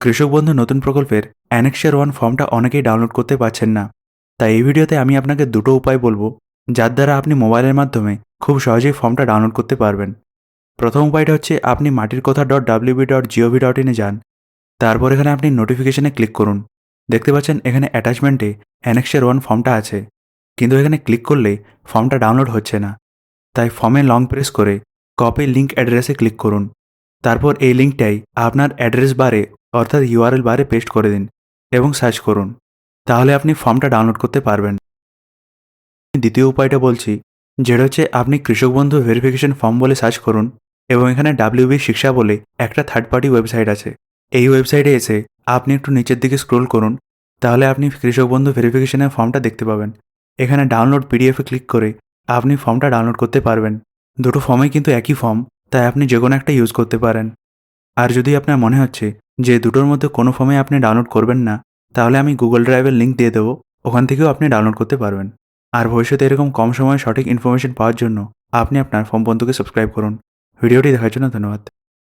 কৃষক বন্ধু নতুন প্রকল্পের অ্যানেক্সার 1 ফর্মটা অনেকেই ডাউনলোড করতে পারছেন না। তাই এই ভিডিওতে আমি আপনাকে দুটো উপায় বলবো, যার দ্বারা আপনি মোবাইলের মাধ্যমে খুব সহজেই ফর্মটা ডাউনলোড করতে পারবেন। প্রথম উপায়টা হচ্ছে আপনি মাটির কথা .wb.gov.in এ যান। তারপর এখানে আপনি নোটিফিকেশনে ক্লিক করুন। দেখতে পাচ্ছেন এখানে অ্যাটাচমেন্টে অ্যানেক্সার 1 ফর্মটা আছে, কিন্তু এখানে ক্লিক করলে ফর্মটা ডাউনলোড হচ্ছে না। তাই ফর্মে লং প্রেস করে কপি লিঙ্ক অ্যাড্রেসে ক্লিক করুন। তারপর এই লিঙ্কটাই আপনার অ্যাড্রেস বারে অর্থাৎ ইউআরএল বারে পেস্ট করে দিন এবং সার্চ করুন। তাহলে আপনি ফর্মটা ডাউনলোড করতে পারবেন। দ্বিতীয় উপায়টা বলছি, যেটা হচ্ছে আপনি কৃষক বন্ধু ভেরিফিকেশন ফর্ম বলে সার্চ করুন এবং এখানে WB শিক্ষা বলে একটা থার্ড পার্টি ওয়েবসাইট আছে। এই ওয়েবসাইটে এসে আপনি একটু নিচের দিকে স্ক্রোল করুন, তাহলে আপনি কৃষক বন্ধু ভেরিফিকেশনের ফর্মটা দেখতে পাবেন। এখানে ডাউনলোড পিডিএফে ক্লিক করে আপনি ফর্মটা ডাউনলোড করতে পারবেন। দুটো ফর্মই কিন্তু একই ফর্ম, তাই আপনি যে কোনো একটা ইউজ করতে পারেন। আর যদি আপনার মনে হচ্ছে যে দুটোর মধ্যে কোনো ফর্মে আপনি ডাউনলোড করবেন না, তাহলে আমি গুগল ড্রাইভের লিঙ্ক দিয়ে দেবো, ওখান থেকেও আপনি ডাউনলোড করতে পারবেন। আর ভবিষ্যতে এরকম কম সময়ে সঠিক ইনফরমেশন পাওয়ার জন্য আপনি আপনার ফোন বন্ধুকে সাবস্ক্রাইব করুন। ভিডিওটি দেখার জন্য ধন্যবাদ।